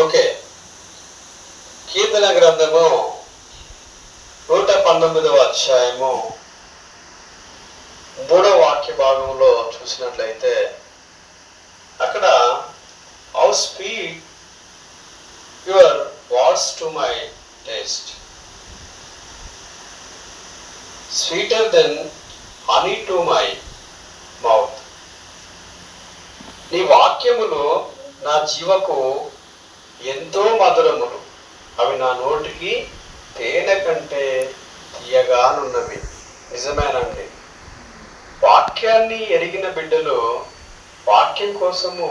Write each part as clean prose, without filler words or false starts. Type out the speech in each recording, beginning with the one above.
Okay, కీర్తన గ్రంథము 119వ అధ్యాయము 3వ వాక్య భాగంలో చూసినట్లయితే అక్కడ how sweet your words to my taste, sweeter than honey to my mouth. నీ వాక్యములు నా జీవకు ఎంతో మధురములు, అవి నా నోటికి తేనె కంటే తీయగానున్నవి. నిజమేనండి, వాక్యాన్ని ఎరిగిన బిడ్డలు వాక్యం కోసము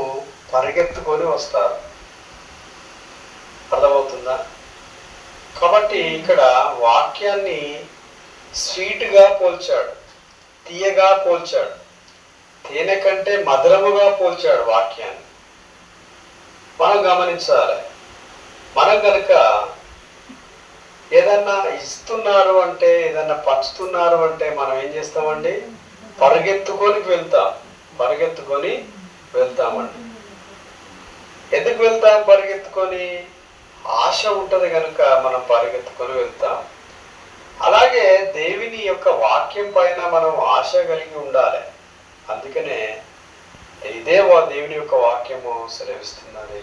పరిగెత్తుకొని వస్తారు. అర్థమవుతుందా? కాబట్టి ఇక్కడ వాక్యాన్ని స్వీట్గా పోల్చాడు, తీయగా పోల్చాడు, తేనె కంటే మధురముగా పోల్చాడు వాక్యాన్ని. మనం గమనించాలి. మనం కనుక ఏదన్నా ఇస్తున్నారు అంటే, ఏదన్నా పంచుతున్నారు అంటే మనం ఏం చేస్తామండి? పరిగెత్తుకొని వెళ్తామండి. ఎందుకు వెళ్తాం పరిగెత్తుకొని? ఆశ ఉంటుంది కనుక మనం పరిగెత్తుకొని వెళ్తాం. అలాగే దేవుని యొక్క వాక్యం పైన మనం ఆశ కలిగి ఉండాలి. అందుకనే ఇదే దేవుని యొక్క వాక్యము సెలవిస్తున్నది,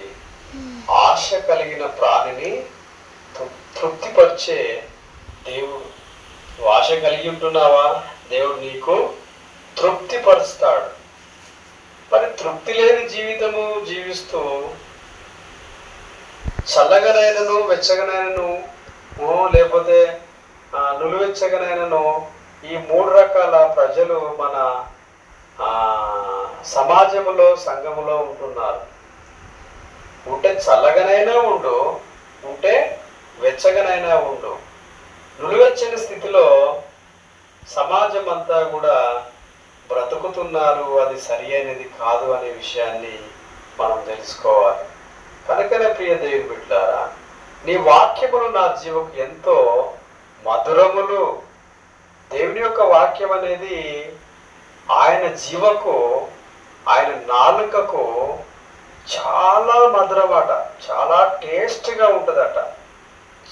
ఆశ కలిగిన ప్రాణిని తృప్తిపరిచే దేవుడు. నువ్వు ఆశ కలిగి ఉంటున్నావా? దేవుడు నీకు తృప్తిపరుస్తాడు. మరి తృప్తి లేని జీవితము జీవిస్తూ చల్లగనైనను వెచ్చగనైనను లేకపోతే నులువెచ్చగనైనను ఈ 3 రకాల ప్రజలు మన సమాజంలో సంఘములో ఉంటున్నారు. ఉంటే చల్లగనైనా ఉండు, ఉంటే వెచ్చగనైనా ఉండు. నులివెచ్చని స్థితిలో సమాజం అంతా కూడా బ్రతుకుతున్నారు. అది సరి అయినది కాదు అనే విషయాన్ని మనం తెలుసుకోవాలి. కనుకనే ప్రియ దేవుని బిడ్డలారా, నీ వాక్యములు నా జీవకు ఎంతో మధురములు. దేవుని యొక్క వాక్యం అనేది ఆయన జీవకు, ఆయన నాలుకకు చాలా మధురమాట, చాలా టేస్ట్గా ఉంటుందట,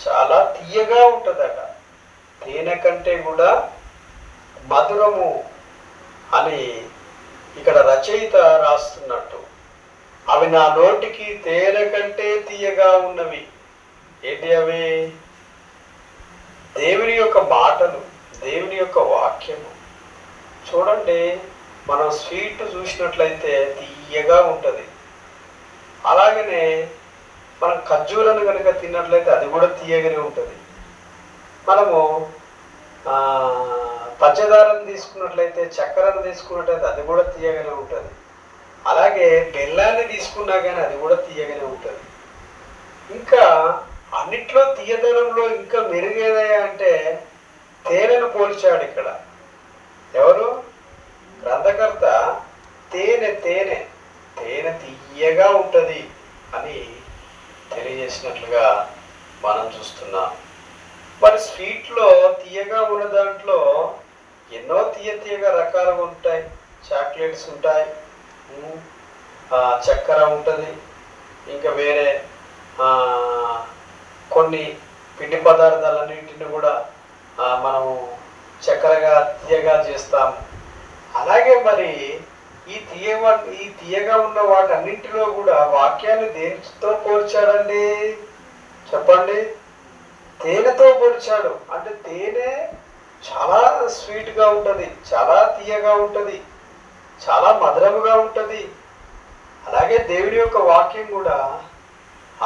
చాలా తీయగా ఉంటుందట. తేనె కంటే కూడా మధురము అని ఇక్కడ రచయిత రాస్తున్నట్టు, అవి నా నోటికి తేనె కంటే తీయగా ఉన్నవి. ఏంటి అవి? దేవుని యొక్క మాటలు, దేవుని యొక్క వాక్యము. చూడండి, మనం స్వీట్ చూసినట్లయితే తీయగా ఉంటుంది. అలాగనే మనం ఖర్జూరను కనుక తిన్నట్లయితే అది కూడా తీయగానే ఉంటుంది. మనము పంచదారను తీసుకున్నట్లయితే, చక్కెరను తీసుకున్నట్లయితే అది కూడా తీయగానే ఉంటుంది. అలాగే బెల్లాన్ని తీసుకున్నా కానీ అది కూడా తీయగానే ఉంటుంది. ఇంకా అన్నిట్లో తీయదనంలో ఇంకా మెరుగేదయ్యా అంటే తేనెను పోల్చాడు ఇక్కడ. ఎవరు? గ్రంథకర్త. తేనె తేనె తేనె తీయగా ఉంటుంది అని తెలియజేసినట్లుగా మనం చూస్తున్నాం. మరి స్వీట్లో తీయగా ఉన్న దాంట్లో ఎన్నో తీయగా రకాలుగా ఉంటాయి. చాక్లెట్స్ ఉంటాయి, చక్కెర ఉంటుంది, ఇంకా వేరే కొన్ని పిండి పదార్థాలన్నింటిని కూడా మనము చక్కెరగా తీయగా చేస్తాము. అలాగే మరి ఈ తీయగా ఉన్న వాటన్నింటిలో కూడా వాక్యాన్ని దేనితో పోల్చాడండి? చెప్పండి. తేనెతో పోల్చాడు. అంటే తేనె చాలా స్వీట్గా ఉంటుంది, చాలా తీయగా ఉంటుంది, చాలా మధురముగా ఉంటుంది. అలాగే దేవుని యొక్క వాక్యం కూడా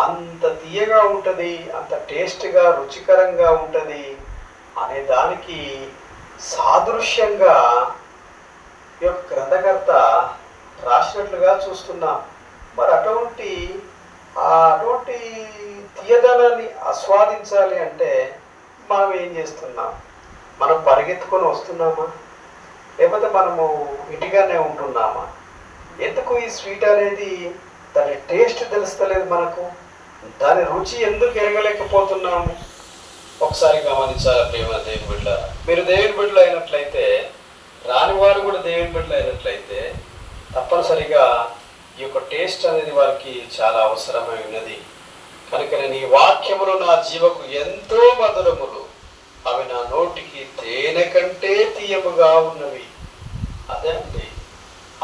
అంత తీయగా ఉంటుంది, అంత టేస్ట్గా, రుచికరంగా ఉంటుంది అనే దానికి సాదృశ్యంగా ఈ యొక్క గ్రంథకర్త రాసినట్లుగా చూస్తున్నాం. మరి అటువంటి తీయదనాన్ని ఆస్వాదించాలి అంటే మనం ఏం చేస్తున్నాం? మనం పరిగెత్తుకొని వస్తున్నామా? లేకపోతే మనము ఇంటిగానే ఉంటున్నామా? ఎందుకు ఈ స్వీట్ అనేది దాని టేస్ట్ తెలుస్తలేదు మనకు? దాని రుచి ఎందుకు ఎరగలేకపోతున్నాము? ఒకసారి గమనించాలి ప్రేమ దేవుని బిడ్డ. మీరు దేవుని బిడ్డలు అయినట్లయితే, రాని వారు కూడా దేవుని బిడ్డలు అయినట్లయితే తప్పనిసరిగా ఈ యొక్క టేస్ట్ అనేది వారికి చాలా అవసరమై ఉన్నది. కనుక నీ వాక్యములు నా జీవకు ఎంతో మధురములు, అవి నా నోటికి తేనె కంటే తీయముగా ఉన్నవి. అదే అండి,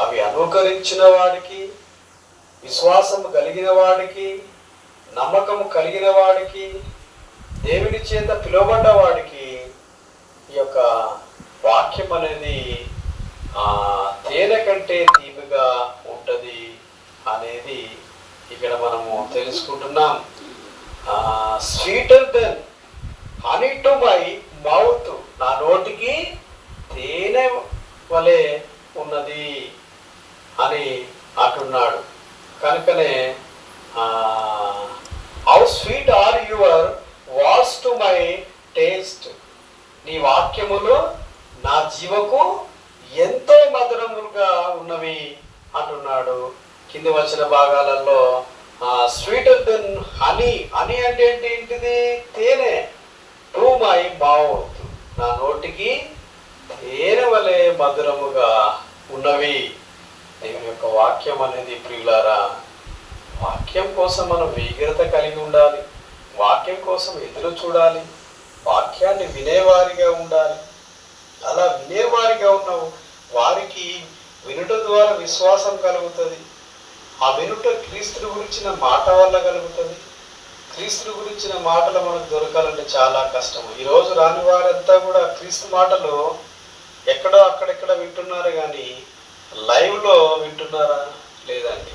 అవి అనుకరించిన వాడికి, విశ్వాసము కలిగిన వాడికి, నమ్మకము కలిగిన వాడికి, దేవుని చేత పిలువబడ్డ వాడికి ఈ యొక్క వాక్యం అనేది తేనె కంటే తీపిగా ఉంటుంది అనేది ఇక్కడ మనము తెలుసుకుంటున్నాం. Sweeter than honey to my mouth, నా నోటికి తేనె వలె ఉన్నది అని అంటున్నాడు. కనుకనే how sweet are your words to my taste, నీ వాక్యములు నా జీవకు ఎంతో మధురములుగా ఉన్నవి అంటున్నాడు. కింది వచ్చిన భాగాలలో స్వీటర్ దెన్ హనీ, హనీ అంటే ఏంటిది? తేనె. టు మై మౌత్, నా నోటికి తేనె వలె మధురముగా ఉన్నవి. దేవుని యొక్క వాక్యం అనేది ప్రియులారా, వాక్యం కోసం మనం వేగిరత కలిగి ఉండాలి, వాక్యం కోసం ఎదురు చూడాలి, వాక్యాన్ని వినేవారిగా ఉండాలి. అలా వినేవారిగా ఉన్న వారికి వినుట ద్వారా విశ్వాసం కలుగుతుంది. ఆ వినుట క్రీస్తుని గురించిన మాట వల్ల కలుగుతుంది. క్రీస్తుని గురించిన మాటలు మనకు దొరకాలంటే చాలా కష్టము. ఈరోజు రాని వారంతా కూడా క్రీస్తు మాటలు ఎక్కడో అక్కడెక్కడ వింటున్నారు, కానీ లైవ్లో వింటున్నారా లేదండి?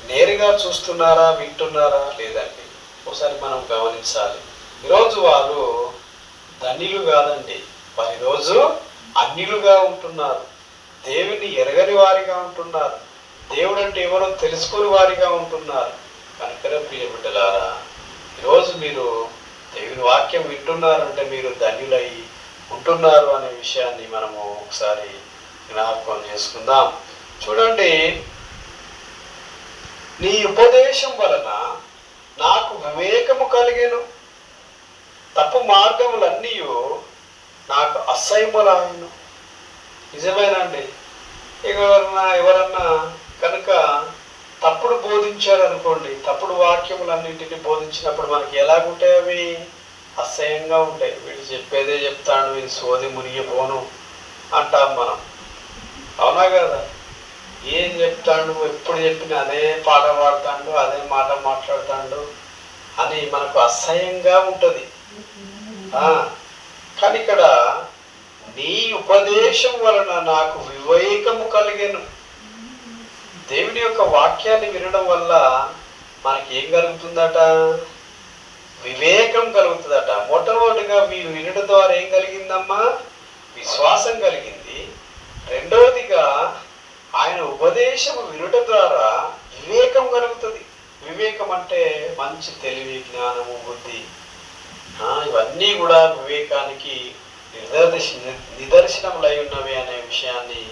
నేరుగా చూస్తున్నారా, వింటున్నారా లేదండి? ఒకసారి మనం గమనించాలి. ఈరోజు వారు ధన్యులు కాదండి, వారు ఈరోజు అన్యులుగా ఉంటున్నారు, దేవుని ఎరగని వారిగా ఉంటున్నారు, దేవుడు అంటే ఎవరో తెలుసుకుని వారిగా ఉంటున్నారు. కనుక ప్రియ బిడ్డలారా, ఈరోజు మీరు దేవుని వాక్యం వింటున్నారంటే మీరు ధన్యులై ఉంటున్నారు అనే విషయాన్ని మనము ఒకసారి జ్ఞాపకం చేసుకుందాం. చూడండి, నీ ఉపదేశం వలన నాకు వివేకము కలిగెను, తప్పు మార్గములన్నీ నాకు అసహ్యములాయను. నిజమేనండి. ఎవరన్నా కనుక తప్పుడు బోధించారు అనుకోండి, తప్పుడు వాక్యములన్నింటినీ బోధించినప్పుడు మనకి ఎలాగుంటాయి? అవి అసహ్యంగా ఉంటాయి. వీడు చెప్పేదే చెప్తాడు, వీడు సోది మునిగిపోను అంటాం మనం. అవునా కదా? ఏం చెప్తాడు, ఎప్పుడు చెప్పినా అదే పాట పాడతాడు, అదే మాట మాట్లాడతాడు అని మనకు అసహ్యంగా ఉంటుంది. కానీ ఇక్కడ నీ ఉపదేశం వలన నాకు వివేకము కలిగెను. దేవుని యొక్క వాక్యాన్ని వినడం వల్ల మనకి ఏం కలుగుతుందట? వివేకం కలుగుతుందట. మొట్టమొదటిగా వినడం ద్వారా ఏం కలిగిందమ్మా? విశ్వాసం కలిగింది. రెండవదిగా ఆయన ఉపదేశం వినుట ద్వారా వివేకం కలుగుతుంది. వివేకం అంటే మంచి తెలివి, జ్ఞానము, బుద్ధి, ఇవన్నీ కూడా వివేకానికి నిదర్శనములై ఉన్నవి అనే విషయాన్ని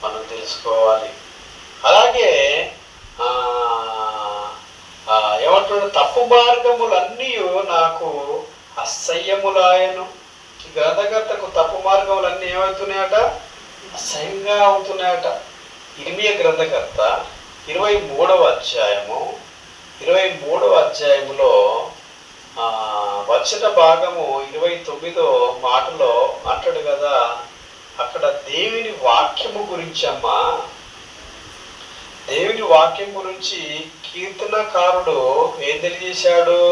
మనం తెలుసుకోవాలి. అలాగే ఏమంటున్నాడు? తప్పు మార్గములన్నీ నాకు అసహ్యములాయను. ఈ గ్రంథకర్తకు తప్పు మార్గములన్నీ ఏమవుతున్నాయట? అసహ్యంగా అవుతున్నాయట. ఇర్మియా గ్రంథకర్త 23వ అధ్యాయములో వచ్చిన భాగము 29వ మాటలో అంటాడు కదా, అక్కడ దేవుని వాక్యము గురించి అమ్మా, దేవుని వాక్యం గురించి కీర్తనకారుడు ఏం తెలియజేశాడు?